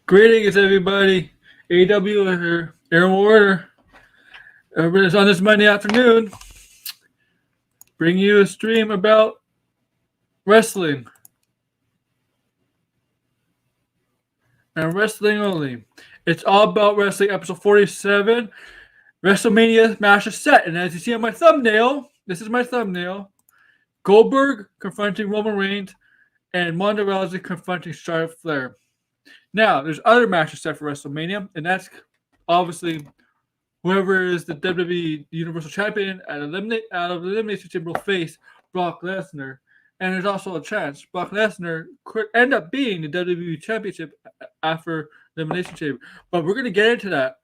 Greetings, everybody. AW here, Aaron Warner. Everybody's on this Monday afternoon. Bring you a stream about wrestling. And wrestling only. It's all about wrestling, episode 47. Wrestlemania match is set. And as you see on my thumbnail, this is my thumbnail. Goldberg confronting Roman Reigns and Ronda Rousey confronting Charlotte Flair. Now, there's other matches set for WrestleMania, and that's obviously whoever is the WWE Universal Champion out of the Elimination Chamber will face Brock Lesnar. And there's also a chance Brock Lesnar could end up being the WWE Championship after the Elimination Chamber. But we're going to get into that,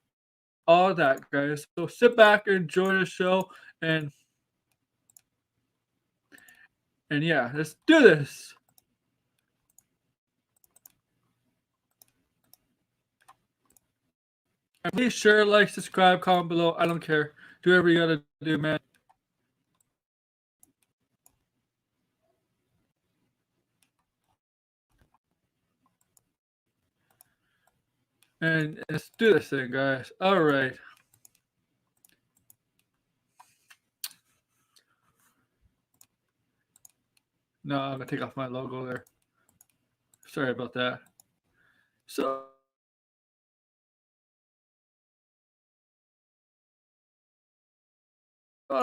all that, guys. So sit back and enjoy the show, and yeah, let's do this. And please share, like, subscribe, comment below. I don't care. Do whatever you gotta do, man. And let's do this thing, guys. All right. No, I'm gonna take off my logo there. Sorry about that. So.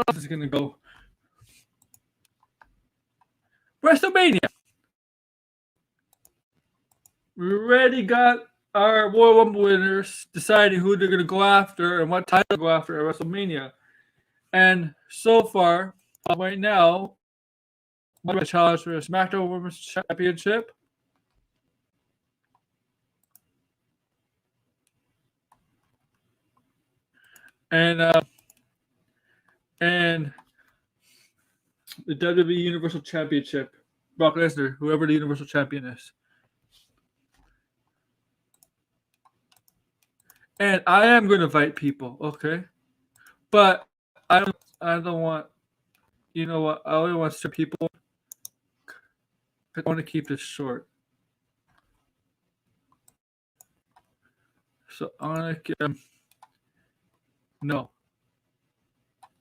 This is gonna go. WrestleMania. We already got our Royal Rumble winners deciding who they're gonna go after and what title to go after at WrestleMania. And so far, right now, the challenge for the SmackDown Women's Championship. And the WWE Universal Championship, Brock Lesnar, whoever the Universal Champion is. And I am going to invite people, okay? But I don't want, you know what? I only want some people. I want to keep this short. So I'm going to get no.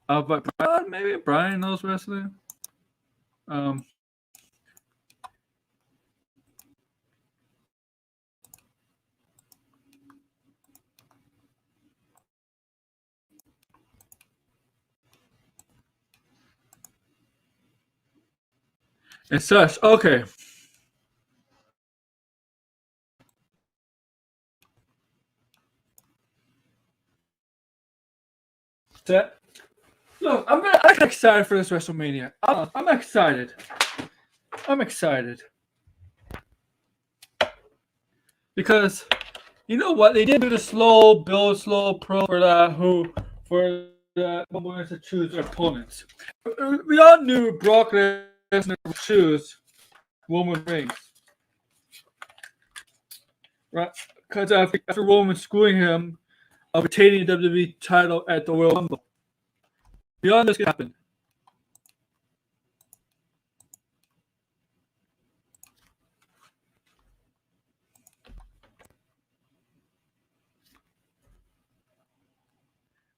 But maybe Brian knows wrestling. And such. Okay. Set. Look, I'm excited for this WrestleMania. I'm excited. I'm excited. Because you know what? They did do the slow build, slow pro for that women to choose their opponents. We all knew Brock Lesnar would choose Roman Reigns. Right? Because after Roman screwing him of retaining the WWE title at the Royal Rumble. Beyond this can happen.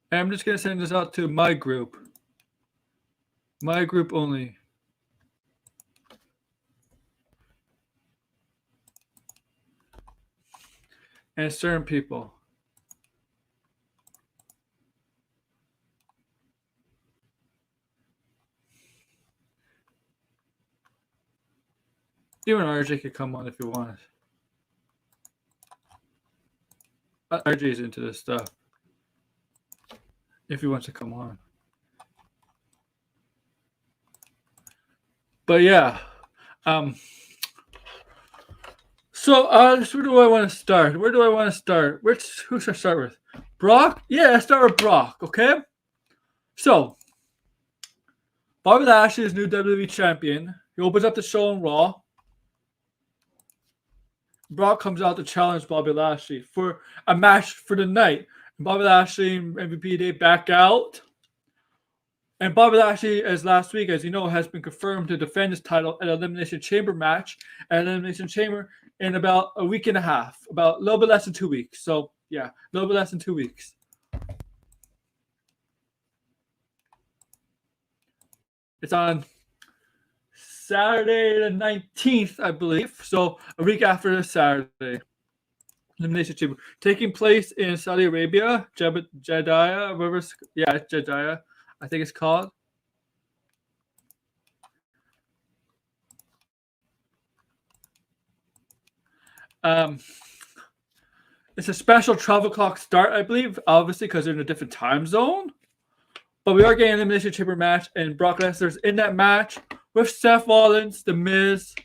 And I'm just going to send this out to my group. My group only. And certain people. Even RJ could come on if he wants. RJ's into this stuff. If he wants to come on. But yeah. So where do I want to start? Who should I start with? Brock? Yeah, let's start with Brock, okay? So, Bobby Lashley is new WWE champion. He opens up the show on Raw. Brock comes out to challenge Bobby Lashley for a match for the night. Bobby Lashley and MVP, they back out. And Bobby Lashley, as last week, as you know, has been confirmed to defend his title at an Elimination Chamber match. At Elimination Chamber in about a week and a half, about a little bit less than 2 weeks. So yeah, a little bit less than 2 weeks. It's on Saturday the 19th, I believe. So a week after this Saturday. Elimination Chamber taking place in Saudi Arabia, Jeddah, whatever. Yeah, it's Jeddah, I think it's called. It's a special 12 o'clock start, I believe, obviously because they're in a different time zone. But we are getting an Elimination Chamber match, and Brock Lesnar's in that match with Seth Rollins, The Miz,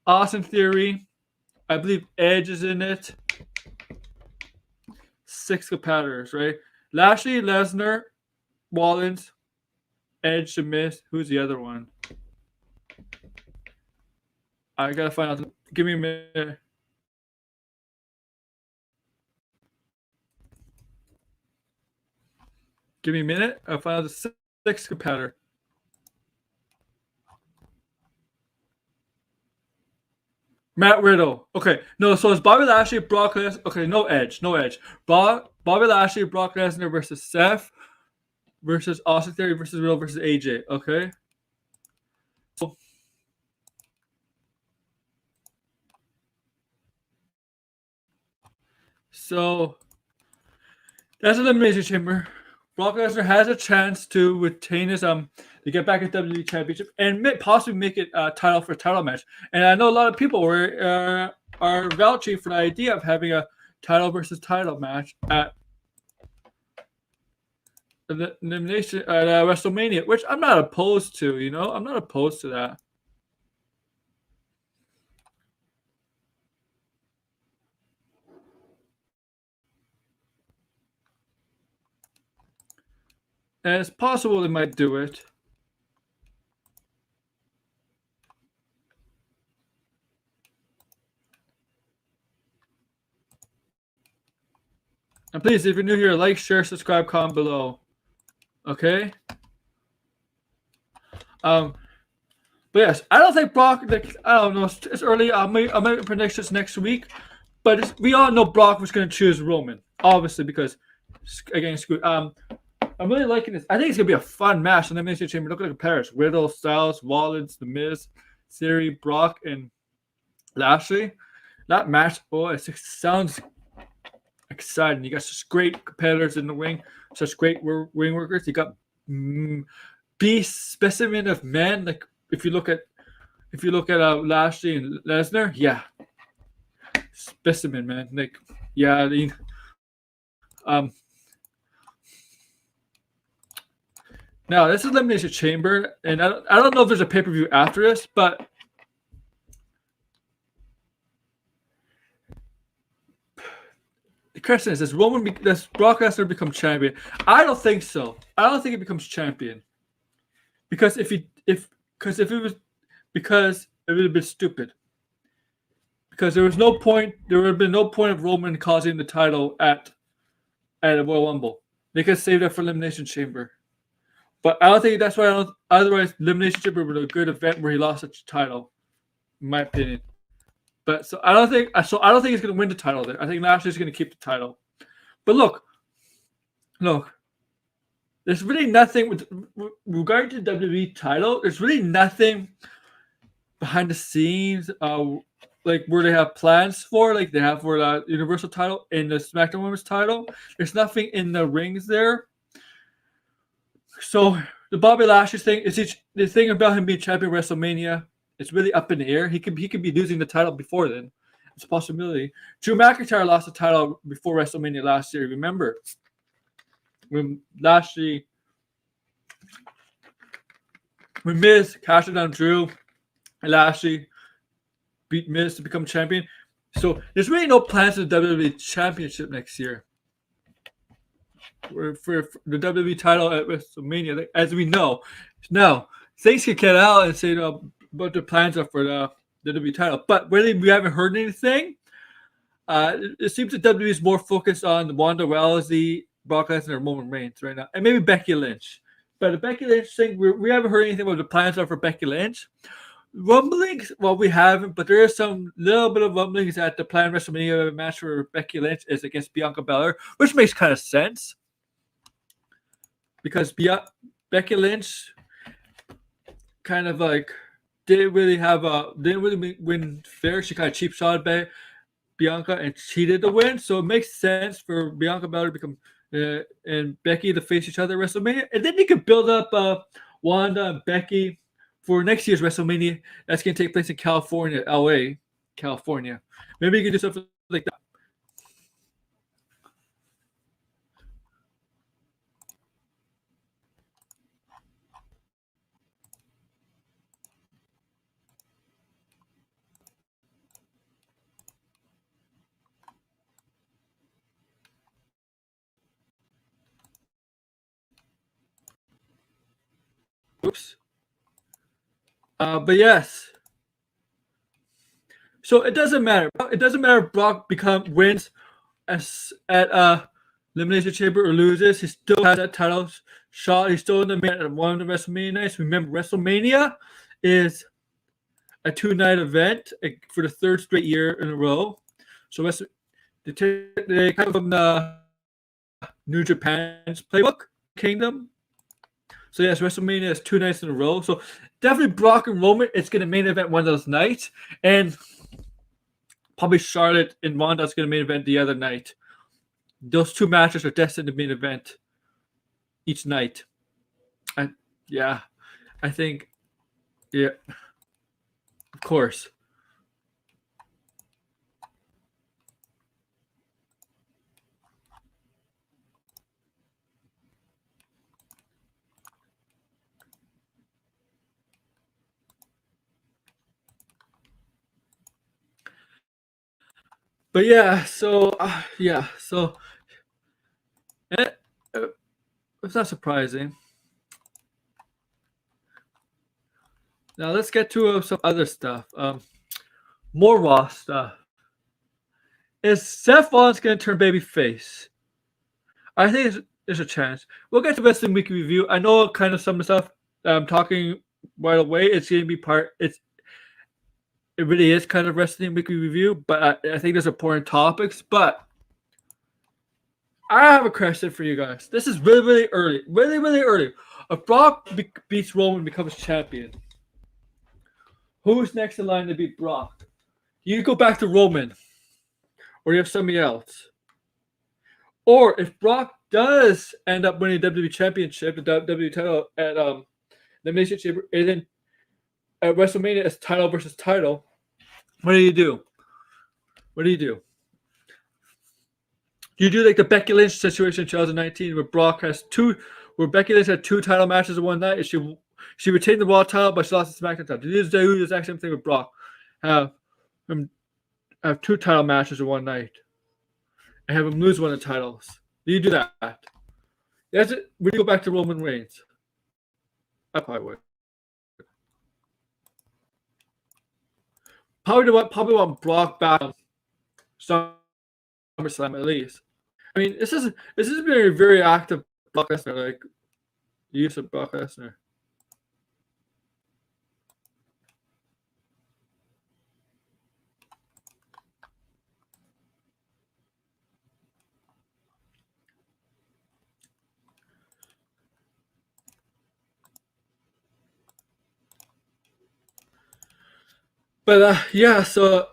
Austin Theory. I believe Edge is in it. 6 competitors, right? Lashley, Lesnar, Rollins, Edge, The Miz. Who's the other one? I gotta find out. Give me a minute. Give me a minute. I'll find out the 6th competitor. Matt Riddle. Okay, no, so it's Bobby Lashley, Brock Lesnar. Okay, no Edge. Bobby Lashley, Brock Lesnar versus Seth versus Austin Theory versus Riddle versus AJ. Okay. So that's an Elimination Chamber. Brock Lesnar has a chance to retain his to get back at WWE Championship and possibly make it a title for title match. And I know a lot of people are vouching for the idea of having a title versus title match at the Elimination at WrestleMania, which I'm not opposed to. You know, I'm not opposed to that. And it's possible they might do it. And please, if you're new here, like, share, subscribe, comment below. Okay? But yes, I don't think Brock, I don't know, it's early. I might predict this next week. But we all know Brock was going to choose Roman, obviously, because, again, I'm really liking this. I think it's going to be a fun match in the Elimination Chamber. Look at the pairs. Riddle, Styles, Rollins, The Miz, Theory, Brock, and Lashley. That match, it sounds exciting. You got such great competitors in the ring, such great ring workers. You got beast specimen of men. Like if you look at Lashley and Lesnar, yeah, specimen, man. Like yeah, I mean, now this is Elimination Chamber, and I don't know if there's a pay-per-view after this, but the question is, does Brock Lesnar become champion? I don't think so. I don't think he becomes champion. Because it would have been stupid. Because there would have been no point of Roman causing the title at a Royal Rumble. They could save that for Elimination Chamber. But I don't think that's why otherwise Elimination Chamber would be a good event where he lost such a title, in my opinion. But so I don't think he's going to win the title there. I think Lashley's going to keep the title. But look, there's really nothing with regard to the WWE title. There's really nothing behind the scenes, like where they have plans for, like they have for the Universal title and the SmackDown Women's title. There's nothing in the rings there. So the Bobby Lashley thing is the thing about him being champion of WrestleMania. It's really up in the air. He could be losing the title before then. It's a possibility. Drew McIntyre lost the title before WrestleMania last year. Remember when Miz cashed on Drew, and Lashley beat Miz to become champion. So there's really no plans for the WWE Championship next year. For the WWE title at WrestleMania, as we know. Now, things can get out and say what the plans are for the WWE title. But really, we haven't heard anything. It seems that WWE is more focused on Ronda Rousey, Brock Lesnar, and Roman Reigns right now. And maybe Becky Lynch. But the Becky Lynch thing, we haven't heard anything about the plans are for Becky Lynch. Rumblings, well, we haven't, but there is some little bit of rumblings that the planned WrestleMania match for Becky Lynch is against Bianca Belair, which makes kind of sense because Becky Lynch kind of like didn't really win fair. She kind of cheap shot Bianca and cheated to win, so it makes sense for Bianca Belair to become and Becky to face each other at WrestleMania, and then you could build up Wanda and Becky for next year's WrestleMania. That's going to take place in California, LA, California. Maybe you could do something like that. Oops. But yes. So it doesn't matter. It doesn't matter if Brock wins at Elimination Chamber or loses. He still has that title shot. He's still in the main at one of the WrestleMania nights. Remember, WrestleMania is a 2-night event for the third straight year in a row. So they come from the New Japan's playbook, Kingdom. So yes, WrestleMania is 2 nights in a row. So definitely Brock and Roman, it's going to main event one of those nights. And probably Charlotte and Ronda's going to main event the other night. Those 2 matches are destined to main event each night. I think, yeah, of course. But yeah, so eh, it's not surprising. Now let's get to some other stuff. More Raw stuff. Is Seth Rollins going to turn babyface? I think there's a chance. We'll get to Wrestling Weekly Review. I know kind of some of the stuff that I'm talking right away. It's going to be it really is kind of Wrestling Weekly Review, but I think there's important topics. But I have a question for you guys. This is really, really early. Really, really early. If Brock beats Roman and becomes champion, who's next in line to beat Brock? You go back to Roman, or you have somebody else. Or if Brock does end up winning the WWE Championship, the WWE title at Elimination Chamber, and then at WrestleMania it's title versus title, what do you do? What do you do? You do like the Becky Lynch situation in 2019 where Becky Lynch had 2 title matches in one night, and she retained the Raw title, but she lost the SmackDown title. Do you do the exact same thing with Brock? Have 2 title matches in one night, and have him lose one of the titles. Do you do that? That's it. We go back to Roman Reigns. I probably would. Probably want Brock back on SummerSlam at least. I mean, this is very very active Brock Lesnar, like use of Brock Lesnar. But yeah, so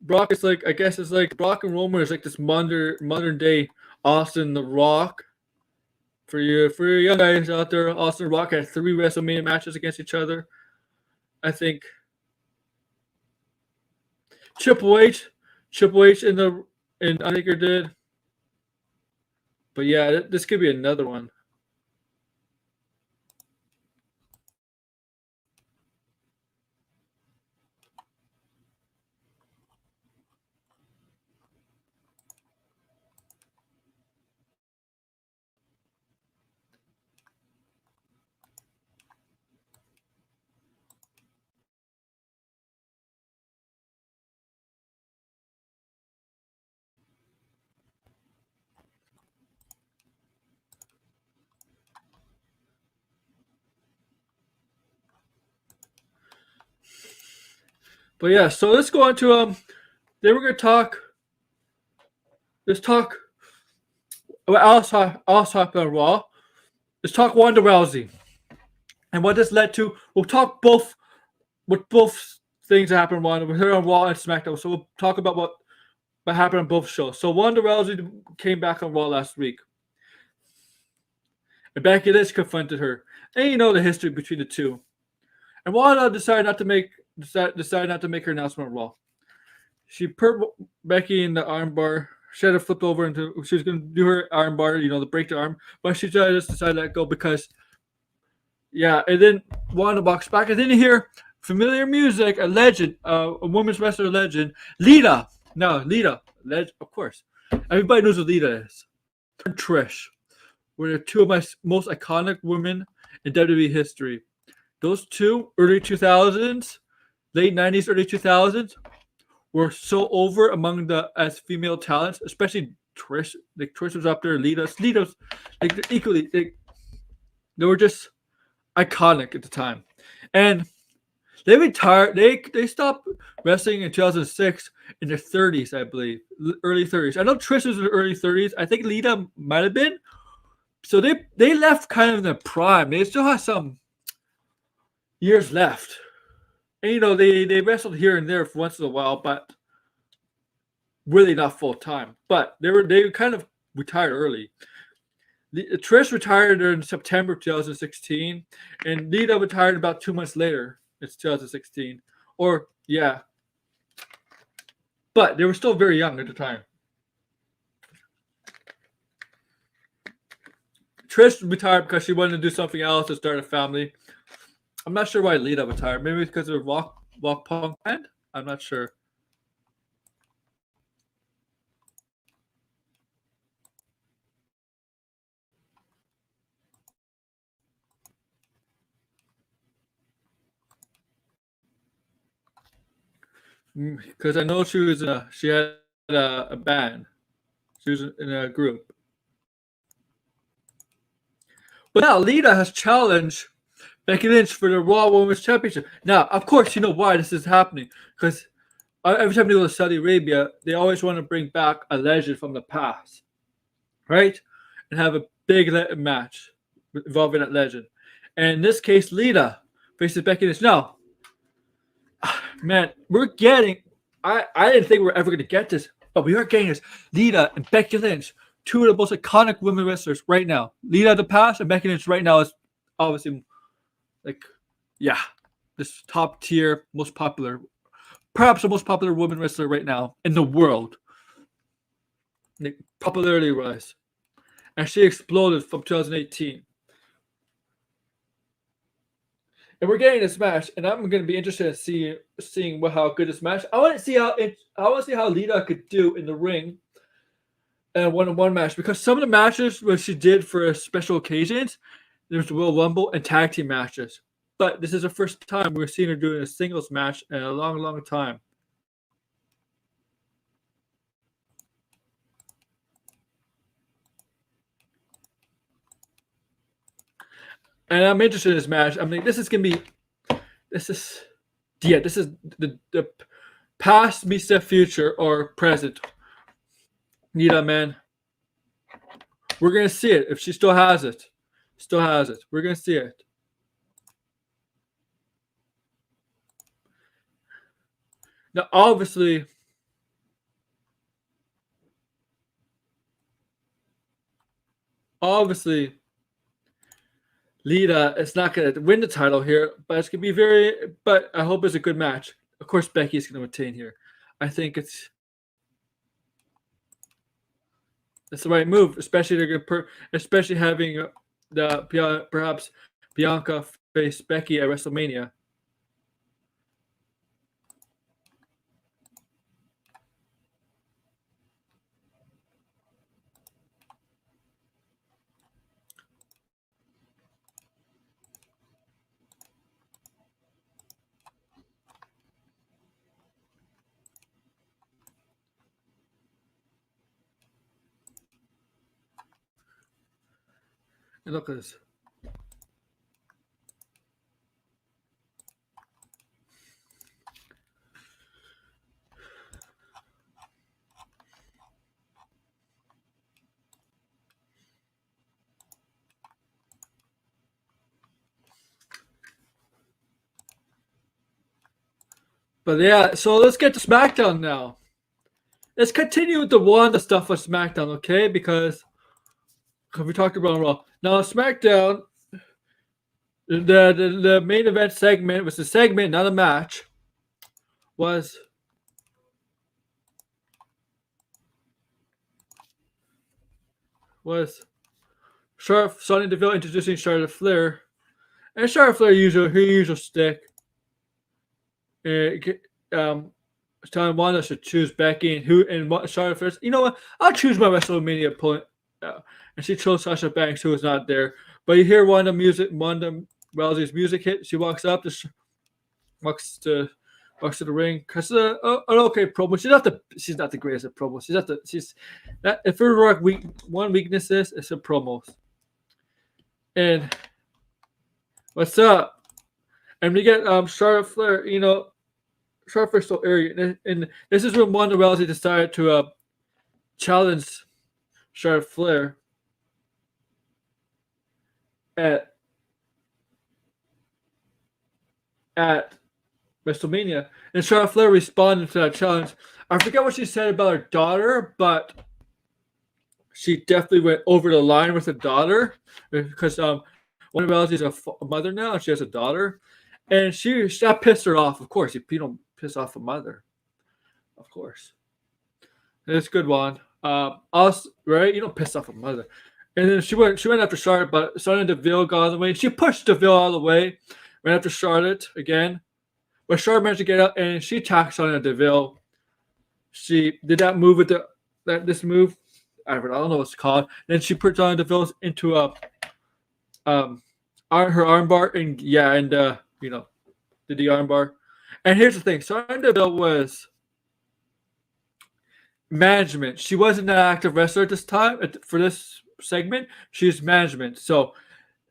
Brock is like, I guess it's like Brock and Roman is like this modern day Austin the Rock. For you young guys out there, Austin and Rock had 3 WrestleMania matches against each other. I think Triple H and Undertaker did. But yeah, this could be another one. But yeah, so let's go on to then we're gonna talk. Let's talk. Well, I'll talk about Raw. Let's talk Ronda Rousey and what this led to. We'll talk both with both things that happened with her on Raw and SmackDown. So we'll talk about what happened on both shows. So Ronda Rousey came back on Raw last week, and Becky Lynch confronted her. And you know the history between the two. And Ronda decided not to make her announcement on Raw. She put Becky in the armbar. She had to flip over into. She was going to do her armbar, to break the arm, but she just decided to let go because, yeah. And then Wanda walks back, and then you hear familiar music. A legend, a women's wrestler legend, Lita. No, Lita, of course. Everybody knows who Lita is. And Trish were the two of my most iconic women in WWE history. Those two, early 2000s, late 90s, early 2000s, were so over among the as female talents, especially Trish. Like Trish was up there, Lita's like equally. They were just iconic at the time, and they retired. They stopped wrestling in 2006 in their 30s, I believe, early 30s. I know Trish was in her early 30s. I think Lita might have been. So they left kind of in their prime. They still have some years left. And they wrestled here and there for once in a while, but really not full time. But they kind of retired early. Trish retired in September 2016, and Lita retired about 2 months later. It's 2016, or yeah. But they were still very young at the time. Trish retired because she wanted to do something else to start a family. I'm not sure why Lita retired. Maybe because of the rock punk band. I'm not sure. Because I know she had a band. She was in a group. But now Lita has challenged Becky Lynch for the Raw Women's Championship. Now, of course, you know why this is happening. Because every time they go to Saudi Arabia, they always want to bring back a legend from the past, right? And have a big match involving that legend. And in this case, Lita faces Becky Lynch. Now, man, we're getting. I didn't think we were ever going to get this, but we are getting this. Lita and Becky Lynch, two of the most iconic women wrestlers right now. Lita of the past and Becky Lynch right now is obviously this top tier, most popular, perhaps the most popular woman wrestler right now in the world. Popularity rise, and she exploded from 2018. And we're getting this match, and I'm going to be interested in seeing how good this match. I want to see how Lita could do in the ring and a one-on-one match, because some of the matches what she did for special occasions, there's the Royal Rumble and tag team matches. But this is the first time we're seeing her doing a singles match in a long, long time. And I'm interested in this match. I mean, this is the past meets the future or present. Nita, man. We're going to see it if she still has it. Still has it. We're going to see it. Now, obviously, Lita is not going to win the title here, but it's going to be but I hope it's a good match. Of course, Becky's going to retain here. I think it's the right move, especially especially having perhaps Bianca face Becky at WrestleMania. And look at this. But yeah, so let's get to SmackDown now. Let's continue with the Wanda stuff on SmackDown, okay? Because we talked about Raw. Now SmackDown, the main event segment was the segment, not a match. Was Sonya Deville introducing Charlotte Flair, and Charlotte Flair her usual stick. Telling Wanda should choose Becky and Charlotte first. You know what? I'll choose my WrestleMania opponent. And she chose Sasha Banks, who was not there. But you hear Wanda Rousey's music hit. She walks to the ring. Cause an okay promo. She's not the greatest at promos. If her one weakness is, it's her promos. And what's up? And we get Charlotte Flair. You know, Charlotte Flair's so arrogant, and this is when Wanda Rousey decided to challenge Charlotte Flair at WrestleMania, and Charlotte Flair responded to that challenge. I forget what she said about her daughter, but she definitely went over the line with her daughter because Wanda Rousey's a mother now, and she has a daughter, and that pissed her off. Of course, you don't piss off a mother, of course. It's a good one. Right? You don't piss off a mother. And then she went after Charlotte, but Sonya Deville got out of the way. She pushed Deville out of the way, went after Charlotte again. But Charlotte managed to get out, and she attacked Sonya Deville. She did that move with this move. I don't know what it's called. Then she put Sonya Deville into her armbar, and did the armbar. And here's the thing: Sonya Deville was management. She wasn't an active wrestler at this time. For this segment, she's management. So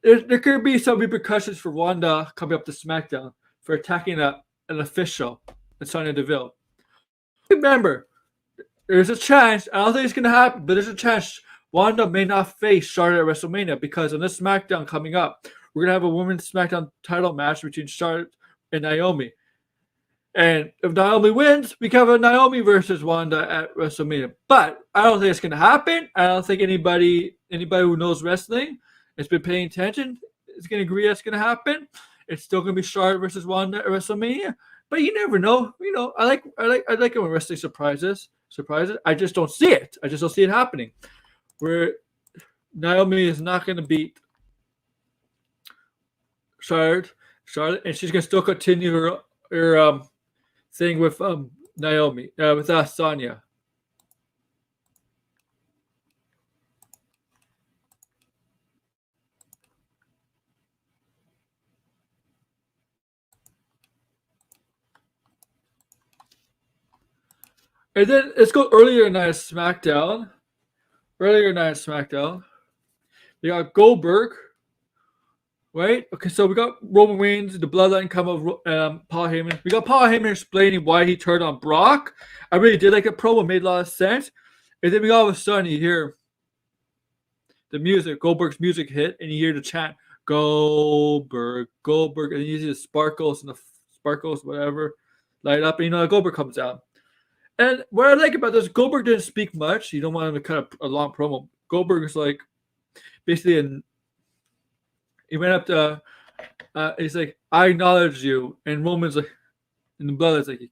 there could be some repercussions for Wanda coming up to SmackDown for attacking an official at Sonya Deville. Remember, there's a chance. I don't think it's going to happen, but there's a chance Wanda may not face Charlotte at WrestleMania because on this SmackDown coming up, we're going to have a women's SmackDown title match between Charlotte and Naomi. And if Naomi wins, we can have a Naomi versus Wanda at WrestleMania. But I don't think it's going to happen. I don't think anybody who knows wrestling has been paying attention is going to agree that's going to happen. It's still going to be Charlotte versus Wanda at WrestleMania. But you never know. You know, I like it when wrestling surprises. I just don't see it. I just don't see it happening. Where Naomi is not going to beat Charlotte, and she's going to still continue her thing with Naomi, with Sonya. And then let's go earlier night SmackDown. We got Goldberg. Right? Okay, so we got Roman Reigns, the bloodline come of Paul Heyman. We got Paul Heyman explaining why he turned on Brock. I really did like a promo, made a lot of sense. And then all of a sudden you hear the music, Goldberg's music hit, and you hear the chant, Goldberg, and you see the sparkles, whatever, light up, and Goldberg comes out. And what I like about this, Goldberg didn't speak much. You don't want him to cut a long promo. Goldberg is like, basically he went up to, he's like, I acknowledge you. And Roman's like, in the blood, it's like,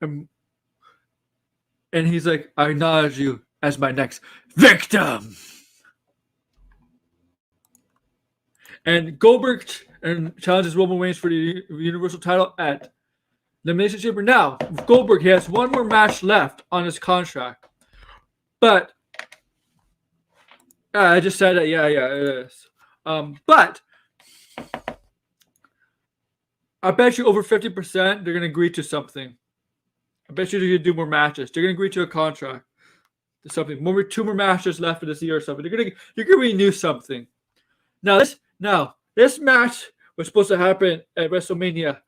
and he's like, I acknowledge you as my next victim. And Goldberg challenges Roman Reigns for the Universal title at Elimination Chamber. Now, with Goldberg, he has one more match left on his contract. But, I just said that, yeah, it is. But I bet you over 50% they're going to agree to something. I bet you they're going to do more matches. They're going to agree to a contract. To something. Two more matches left for this year or something. You're going to renew something. Now this match was supposed to happen at WrestleMania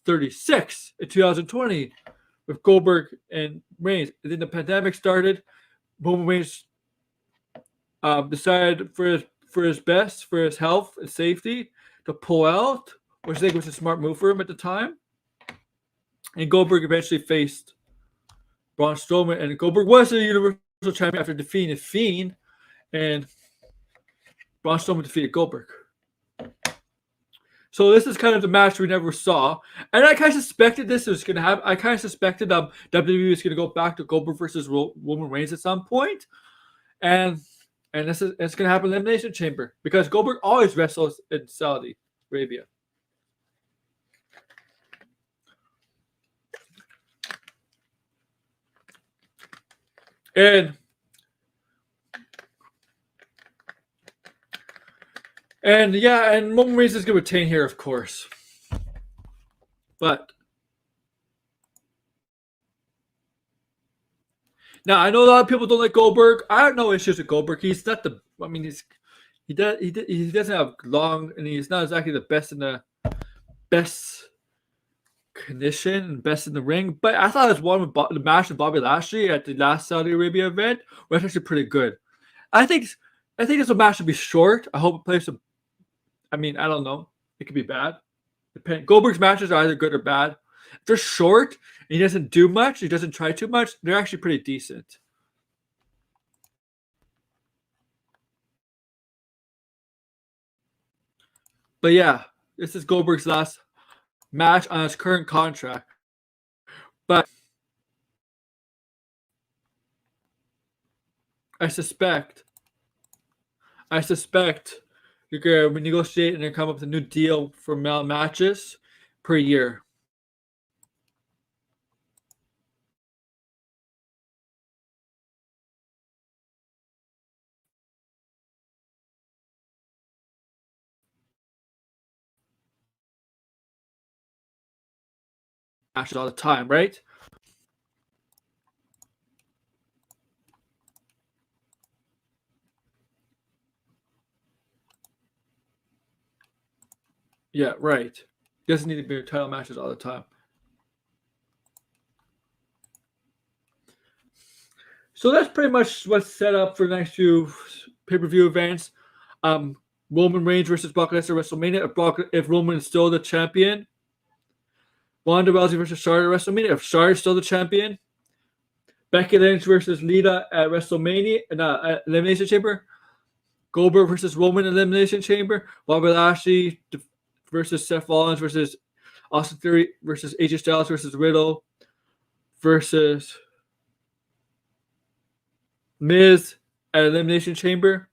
36 in 2020 with Goldberg and Reigns. And then the pandemic started. Roman Reigns decided for his best, for his health and safety, to pull out, which I think was a smart move for him at the time. And Goldberg eventually faced Braun Strowman, and Goldberg was the Universal Champion after defeating the Fiend, and Braun Strowman defeated Goldberg. So this is kind of the match we never saw, and I kind of suspected this was going to happen. I kind of suspected WWE was going to go back to Goldberg versus Roman Reigns at some point, and it's going to happen in Elimination Chamber because Goldberg always wrestles in Saudi Arabia. And yeah, and Roman Reigns is going to retain here, of course. But now I know a lot of people don't like Goldberg. I have no issues with Goldberg. He's not the. I mean, he doesn't have long, and he's not exactly the best in the best condition and best in the ring. But I thought his one with the match with Bobby Lashley at the last Saudi Arabia event was actually pretty good. I think this match should be short. I hope it plays some. I mean, I don't know. It could be bad. Goldberg's matches are either good or bad. If they're short and he doesn't do much, he doesn't try too much, they're actually pretty decent. But yeah, this is Goldberg's last match on his current contract. But I suspect you're going to negotiate and then come up with a new deal for matches per year. Matches all the time, right? Yeah, right. Doesn't need to be title matches all the time. So that's pretty much what's set up for the next few pay-per-view events. Roman Reigns versus Brock Lesnar at WrestleMania. If Roman is still the champion. Ronda Rousey versus Charlotte at WrestleMania. If Charlotte's still the champion. Becky Lynch versus Lita at WrestleMania. At Elimination Chamber. Goldberg versus Roman Elimination Chamber. Bobby Lashley versus Seth Rollins versus Austin Theory versus AJ Styles versus Riddle versus Miz at Elimination Chamber.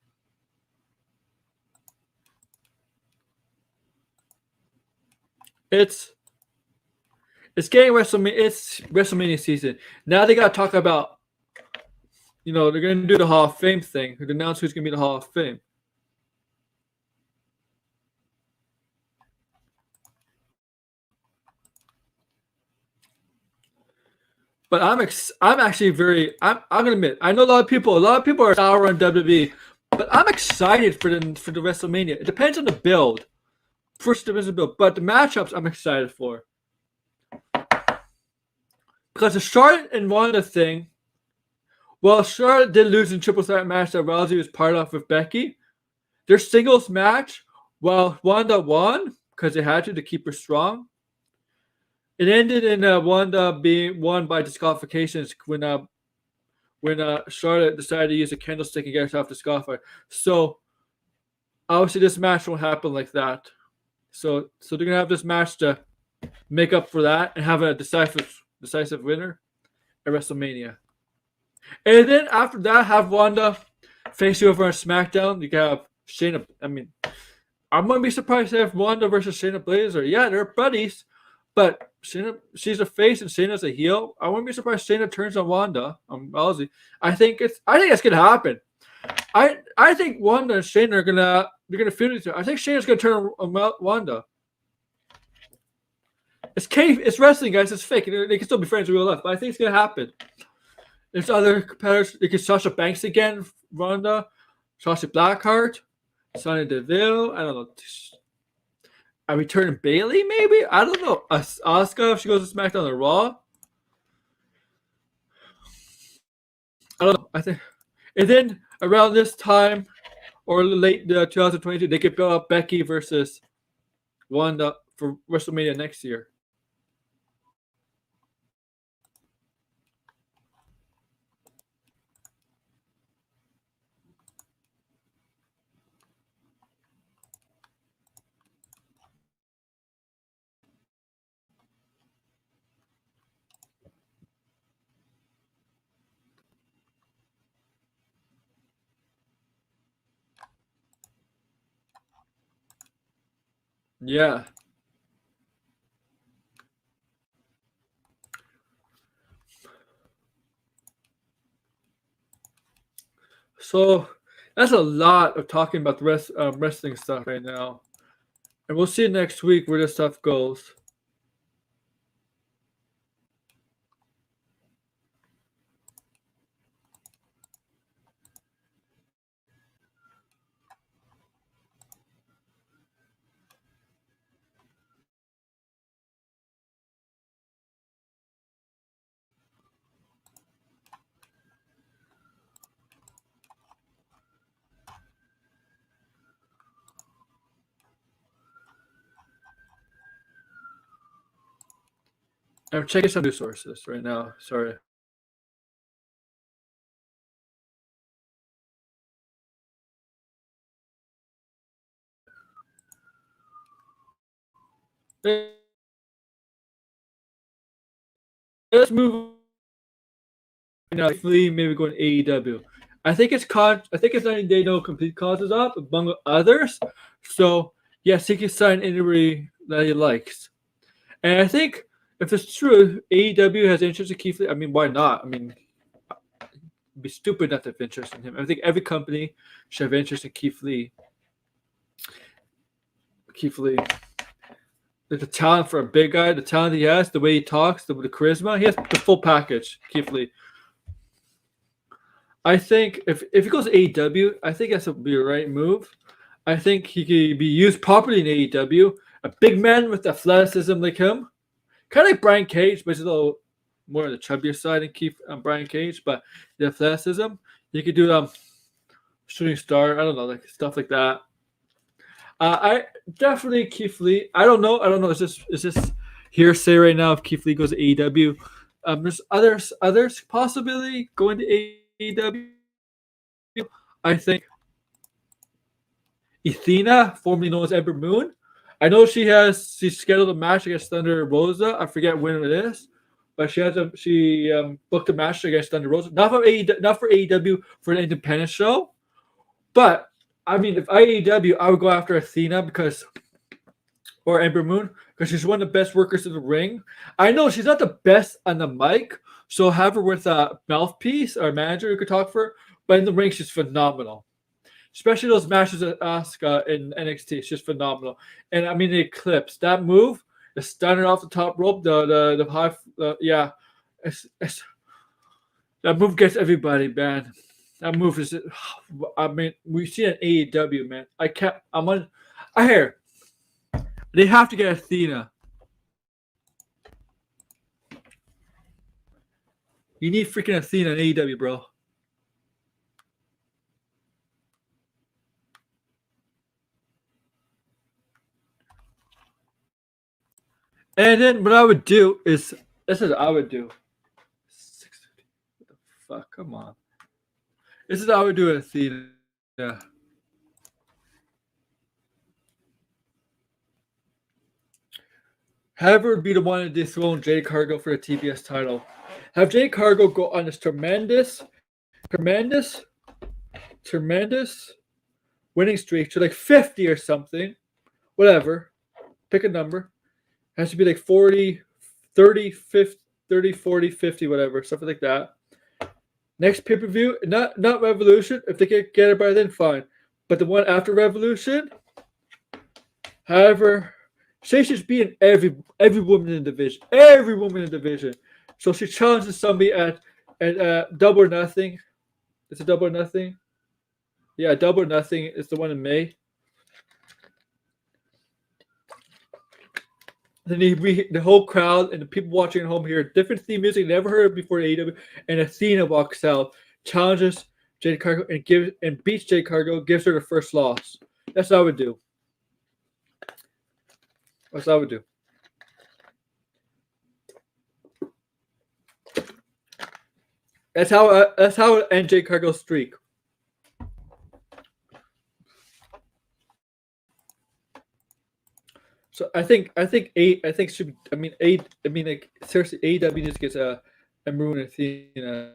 It's getting WrestleMania. It's WrestleMania season. Now they got to talk about, they're going to do the Hall of Fame thing. They announce who's going to be in the Hall of Fame. But I'm gonna admit, I know a lot of people are sour on WWE, but I'm excited for the WrestleMania. It depends on the build. First depends on the build, but the matchups I'm excited for. Because the Charlotte and Ronda thing, well, Charlotte did lose in triple threat match that Rousey was part of with Becky. Their singles match, well, Ronda won because they had to keep her strong. It ended in Wanda being won by disqualifications when Charlotte decided to use a candlestick and get herself disqualified. So obviously this match won't happen like that. So they're gonna have this match to make up for that and have a decisive winner at WrestleMania. And then after that, have Wanda face you over on SmackDown. You can have Shayna. I mean, I'm gonna be surprised to have Wanda versus Shayna Baszler. Yeah, they're buddies. But Shayna, she's a face and Shayna's a heel. I wouldn't be surprised Shayna turns on Wanda on Rousey. I think it's gonna happen. I think Wanda and Shayna are gonna feud each other. I think Shayna's gonna turn on Wanda. It's wrestling, guys. It's fake. They can still be friends in real life, but I think it's gonna happen. There's other competitors. You can Sasha Banks again, Ronda, Sasha Blackheart, Sonya Deville. I don't know. A return Bailey, maybe? I don't know. Asuka, if she goes to SmackDown or Raw. I don't know. I think. And then around this time, or late 2022, they could build up Becky versus Wanda for WrestleMania next year. Yeah. So that's a lot of talking about the wrestling stuff right now, and we'll see next week where this stuff goes. I'm checking some news sources right now. Sorry. Let's move now. Maybe going to AEW. I think it's 90 Day No Complete causes up among others. So yes, he can sign anybody that he likes. And I think if it's true, AEW has interest in Keith Lee. I mean, why not? I mean, it'd be stupid not to have interest in him. I think every company should have interest in Keith Lee. Keith Lee. The talent for a big guy, the talent he has, the way he talks, the charisma, he has the full package. Keith Lee. I think if he goes to AEW, I think that's would be a right move. I think he could be used properly in AEW. A big man with athleticism like him, kind of like Brian Cage, but he's a little more on the chubbier side than Brian Cage. But the athleticism, you could do shooting star. I don't know, like stuff like that. I definitely Keith Lee. I don't know. Is this hearsay right now if Keith Lee goes to AEW? There's others possibility going to AEW. I think Athena, formerly known as Ember Moon. I know she's scheduled a match against Thunder Rosa. I forget when it is, but she booked a match against Thunder Rosa. Not for AEW, for an independent show. But I mean, if AEW, I would go after Athena or Ember Moon because she's one of the best workers in the ring. I know she's not the best on the mic, so have her with a mouthpiece or a manager who could talk for her. But in the ring, she's phenomenal. Especially those matches at Asuka in NXT, it's just phenomenal. And I mean, the Eclipse, that move, the stunner off the top rope, the high, yeah, that move gets everybody, man. That move is, I mean, we see it in AEW, man. I hear they have to get Athena. You need freaking Athena in AEW, bro. And then what I would do is, this is what I would do. 650. What the fuck? Come on. This is how I would do it, Athena. Yeah. Have her be the one to dethrone Jade Cargill for the TBS title. Have Jade Cargill go on this tremendous winning streak to like 50 or something. Whatever. Pick a number. It has to be like 40, 30, 50, 30, 40, 50, whatever. Something like that. Next pay-per-view, not Revolution. If they can get it by then, fine. But the one after Revolution, however, say she's beating every woman in the division. Every woman in the division. So she challenges somebody at Double or Nothing. It's a Double or Nothing. Yeah, Double or Nothing is the one in May. Then the whole crowd and the people watching at home hear different theme music never heard before AEW, and Athena walks out, challenges Jade Cargill and beats Jade Cargill, gives her the first loss. That's what I would do. That's what I would do. That's how I end Jade Cargill's streak. So I think should be, like seriously AEW just gets a Maroon Athena.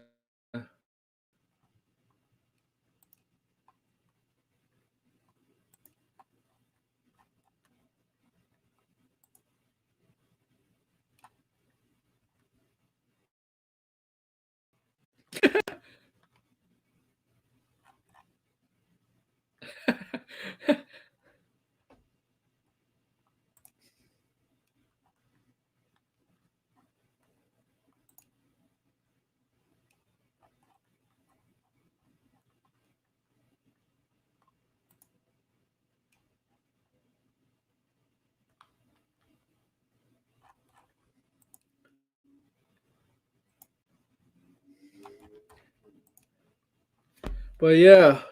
But yeah.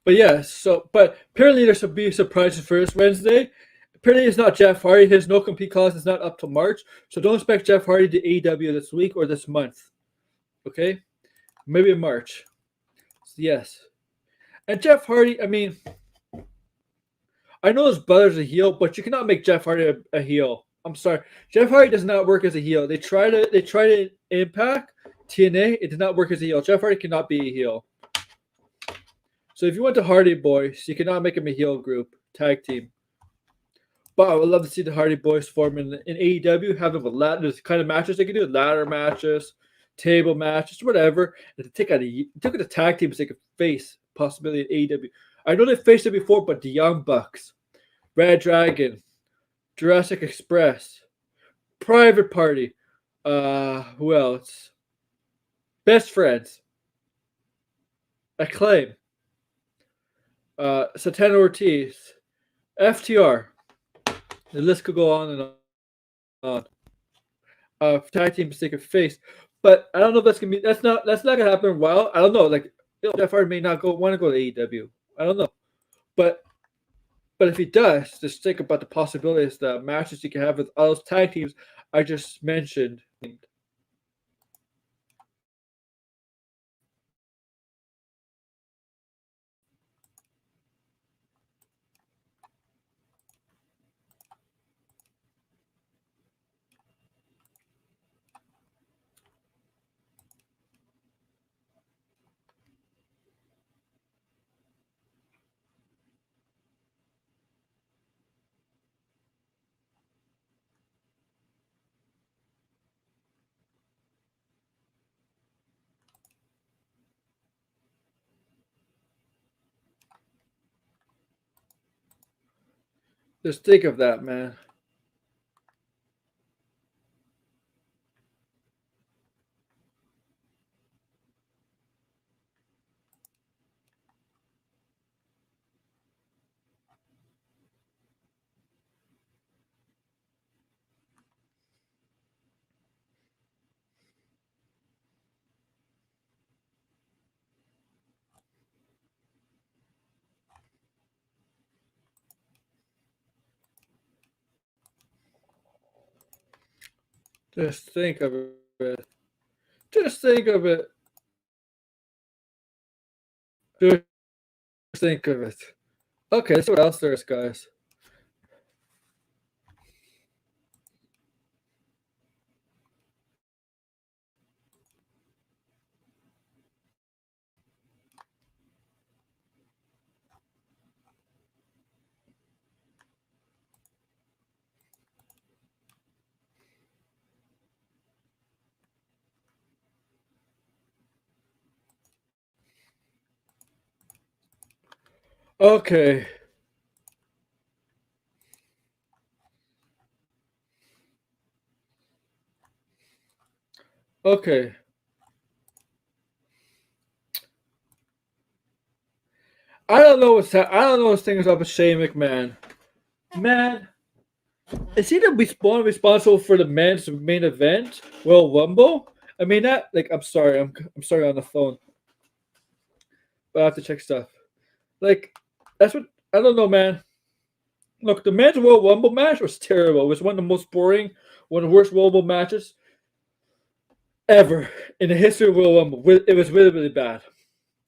But yeah, but apparently there should be surprises for this Wednesday. Apparently it's not Jeff Hardy. His no compete clause is not up till March, so don't expect Jeff Hardy to AEW this week or this month. Okay, maybe in March. Yes, and Jeff Hardy. I mean, I know his brother's a heel, but you cannot make Jeff Hardy a heel. I'm sorry, Jeff Hardy does not work as a heel. They tried it Impact TNA. It did not work as a heel. Jeff Hardy cannot be a heel. So if you went to Hardy Boys, you cannot make him a heel group tag team. But I would love to see the Hardy Boys form in AEW, have them with there's kind of matches they can do, ladder matches, table matches, whatever. And to take out a tag team so they could face possibility in AEW. I know they faced it before, but the Young Bucks, Red Dragon, Jurassic Express, Private Party, who else? Best Friends, Acclaim, Santana Ortiz, FTR. The list could go on and on. Tag teams they could face, but I don't know if that's gonna be. That's not gonna happen. Well, I don't know. Like Jeff Hardy may not want to go to AEW. I don't know, but if he does, just think about the possibilities, the matches you can have with all those tag teams I just mentioned. Just think of that, man. Just think of it. Just think of it. Just think of it. Okay, let's see what else there is, guys. Okay. Okay. I don't know what's things up with Shane McMahon. Man, is he the responsible for the men's main event, Royal Rumble? I mean that I'm sorry, I'm sorry on the phone. But I have to check stuff. Like that's what I don't know, man. Look, the men's Royal Rumble match was terrible. It was one of the most boring, one of the worst Royal Rumble matches ever in the history of Royal Rumble. It was really, really bad.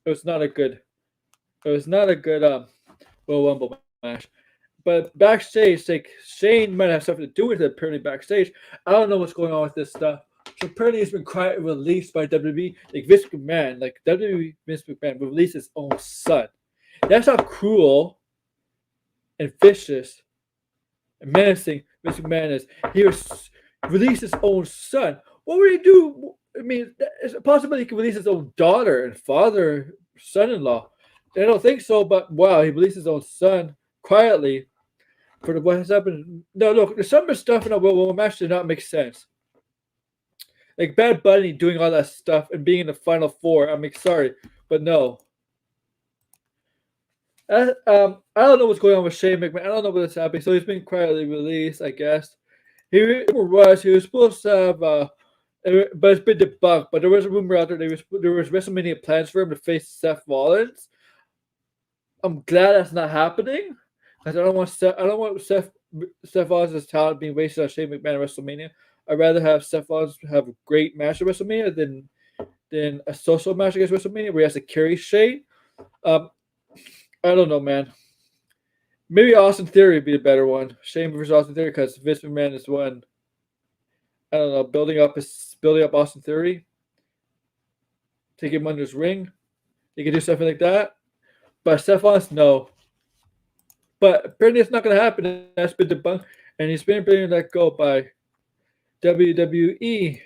It was not a good Royal Rumble match. But backstage, like Shane might have something to do with it. Apparently, backstage, I don't know what's going on with this stuff. So apparently, it's been quietly released by WWE. Like Vince McMahon, WWE Vince McMahon released his own son. That's how cruel and vicious and menacing Vince McMahon is. He was released his own son. What would he do? I mean, it's possible he could release his own daughter and father, son-in-law. I don't think so, but wow, he released his own son quietly for what has happened. No, look, there's some stuff in a World War match did not make sense. Like Bad Bunny doing all that stuff and being in the final four. I'm like, sorry, but no. I don't know what's going on with Shane McMahon. I don't know what's happening. So he's been quietly released, I guess. He was supposed to have, but it's been debunked. But there was a rumor out there there was WrestleMania plans for him to face Seth Rollins. I'm glad that's not happening because I don't want Seth Rollins' talent being wasted on Shane McMahon at WrestleMania. I'd rather have Seth Rollins have a great match at WrestleMania than a social match against WrestleMania where he has to carry Shane. I don't know, man. Maybe Austin Theory would be a better one. Shane versus Austin Theory because Vince McMahon is one. I don't know, building up Austin Theory, take him under his ring. He can do something like that. But Seth Rollins, no. But apparently it's not going to happen. That's been debunked, and he's been let go by WWE.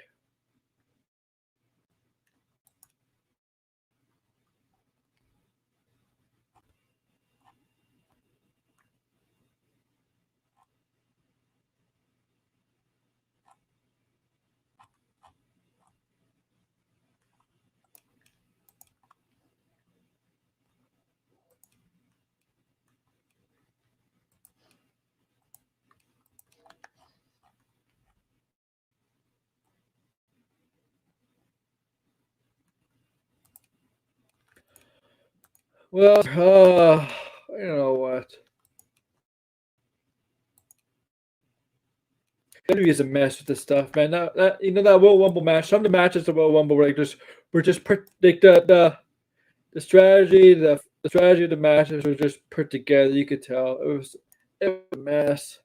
Well, you know what? WWE is a mess with this stuff, man. That Royal Rumble match. Some of the matches of Royal Rumble were just like the strategy, the strategy of the matches were just put together. You could tell it was a mess.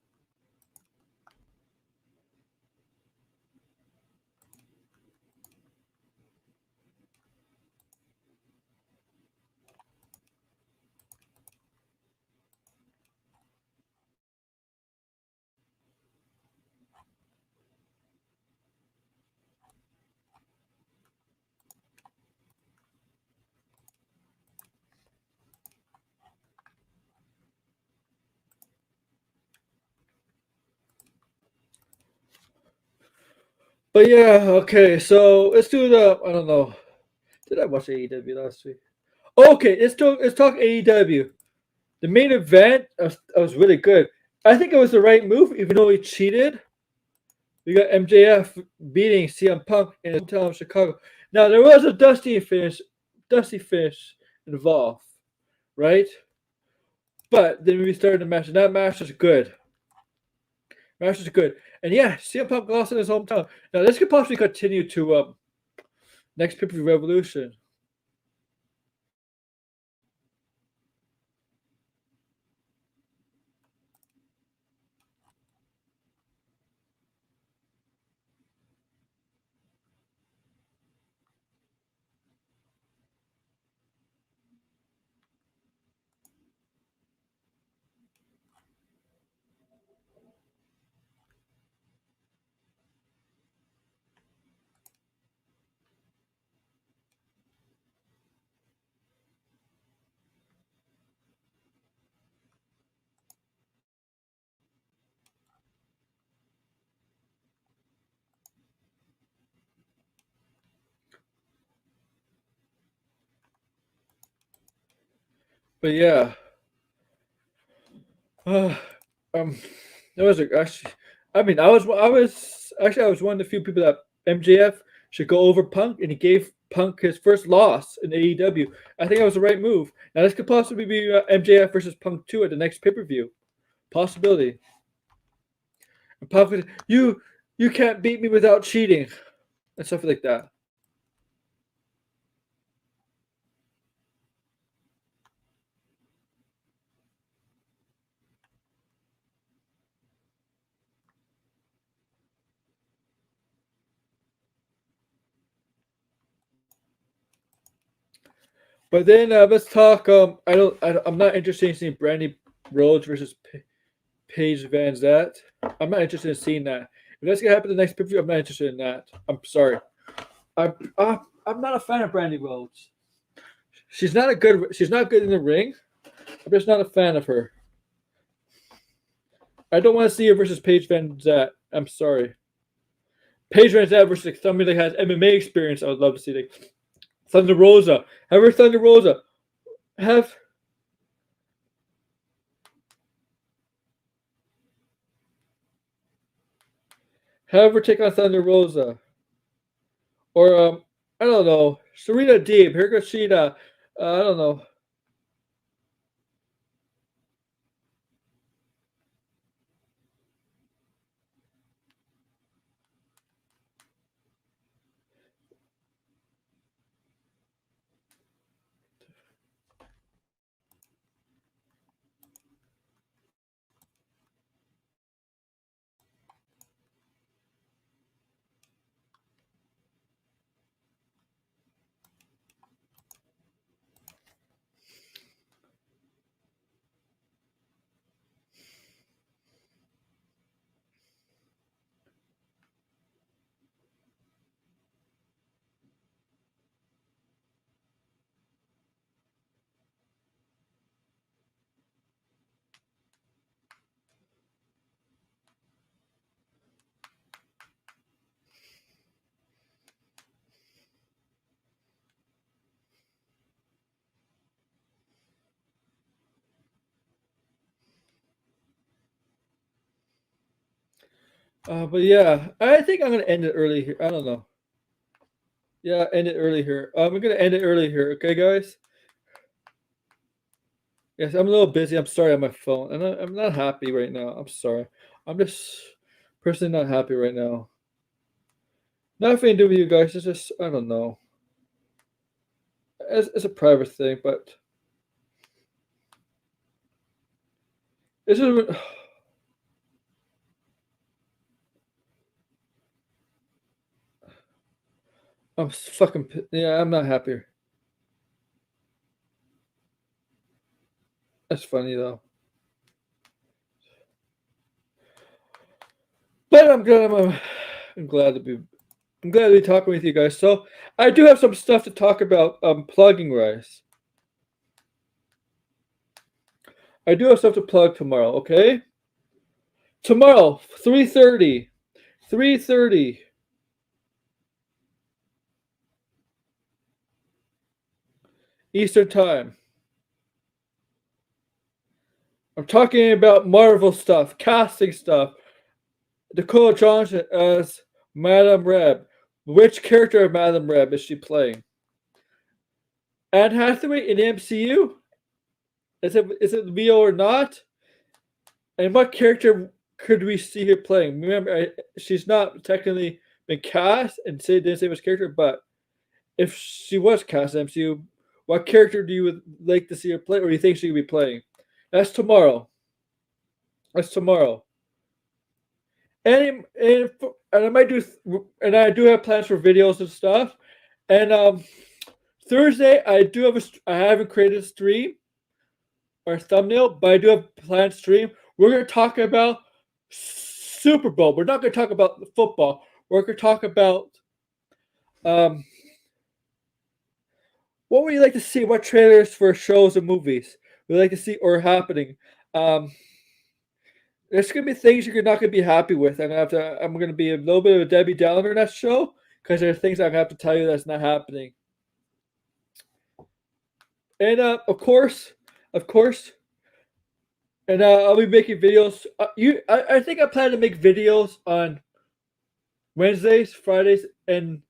But yeah, okay. So let's do the. I don't know. Did I watch AEW last week? Okay, let's talk AEW. The main event was really good. I think it was the right move, even though he cheated. We got MJF beating CM Punk in his hometown of Chicago. Now there was a dusty finish involved, right? But then we started the match, and that match was good. Match was good, and yeah, CM Punk lost in his hometown. Now this could possibly continue to next pay-per-view Revolution. But yeah, uh, um, that was actually. I mean, I was one of the few people that MJF should go over Punk, and he gave Punk his first loss in AEW. I think that was the right move. Now this could possibly be MJF versus Punk 2 at the next pay-per-view. Possibility. And Punk would, you can't beat me without cheating, and stuff like that. But then let's talk. I'm not interested in seeing Brandy Rhodes versus Paige Van Zant. I'm not interested in seeing that. If that's gonna happen the next pay-per-view, I'm not interested in that. I'm sorry. I'm not a fan of Brandy Rhodes. She's not good. She's not good in the ring. I'm just not a fan of her. I don't want to see her versus Paige Van Zant. I'm sorry. Paige Van Zandt versus like, somebody that has MMA experience. I would love to see like Thunder Rosa. Have her Thunder Rosa. Have her take on Thunder Rosa. Or I don't know. Serena Deeb. Here goes Sheena. I don't know. But yeah, I think I'm gonna end it early here. I don't know. Yeah, end it early here. We're gonna end it early here, okay, guys? Yes, I'm a little busy. I'm sorry on my phone, and I'm not happy right now. I'm sorry. I'm just personally not happy right now. Nothing to do with you guys. It's just I don't know. It's a private thing, but this is. I'm fucking. Yeah, I'm not happy. That's funny though. But I'm glad. I'm glad to be. I'm glad to be talking with you guys. So I do have some stuff to talk about. Plugging rice. I do have stuff to plug tomorrow. Okay. Tomorrow, 3:30. 3:30. Eastern Time. I'm talking about Marvel stuff, casting stuff. Dakota Johnson as Madame Reb. Which character of Madame Reb is she playing? Anne Hathaway in the MCU? Is it real or not? And what character could we see her playing? Remember, she's not technically been cast and didn't say which character, but if she was cast in the MCU, what character do you would like to see her play, or do you think she could be playing? That's tomorrow. That's tomorrow. And I might do, and I do have plans for videos and stuff. And Thursday, I haven't created a stream or a thumbnail, but I do have a planned stream. We're going to talk about Super Bowl. We're not going to talk about football. We're going to talk about what would you like to see? What trailers for shows and movies would you like to see or happening? There's gonna be things you're not gonna be happy with, and I'm gonna be a little bit of a Debbie Downer in that show because there are things I'm gonna have to tell you that's not happening. And of course, and I'll be making videos. I think I plan to make videos on Wednesdays, Fridays, and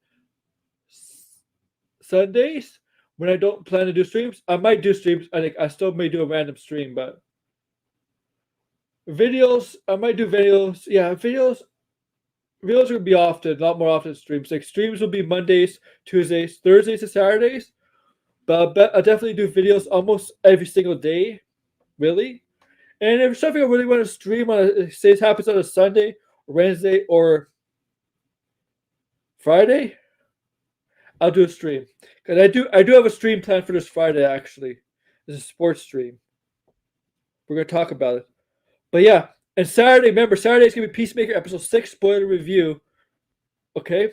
Sundays when I don't plan to do streams. I might do streams. I think I still may do a random stream, but videos, I might do videos. Yeah, videos will be often, a lot more often streams. Like streams will be Mondays, Tuesdays, Thursdays, and Saturdays. But I'll definitely do videos almost every single day, really. And if something I really want to stream on, say it happens on a Sunday, Wednesday, or Friday, I'll do a stream. Because I do have a stream planned for this Friday. Actually, it's a sports stream. We're gonna talk about it. But yeah, and Saturday, remember, Saturday is going to be Peacemaker episode 6 spoiler review. Okay?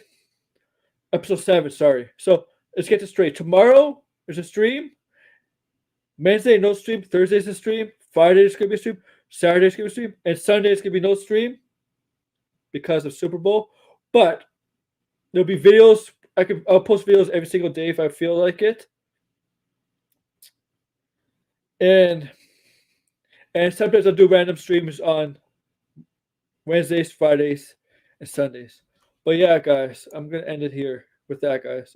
Episode 7, sorry. So let's get this straight. Tomorrow, there's a stream. Wednesday, no stream. Thursday's a stream. Friday's going to be a stream. Saturday's going to be a stream. And Sunday's going to be no stream because of Super Bowl. But There'll be videos. I'll post videos every single day if I feel like it. And sometimes I'll do random streams on Wednesdays, Fridays, and Sundays. But yeah, guys, I'm gonna end it here with that, guys.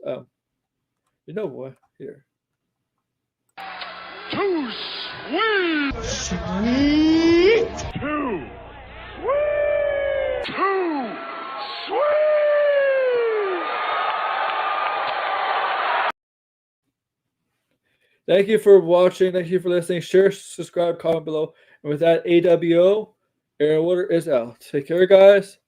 You know what? Here. Too sweet! Sweet! Too sweet! Too sweet! Thank you for watching. Thank you for listening. Share, subscribe, comment below. And with that, AWO, Aaron Water is out. Take care, guys.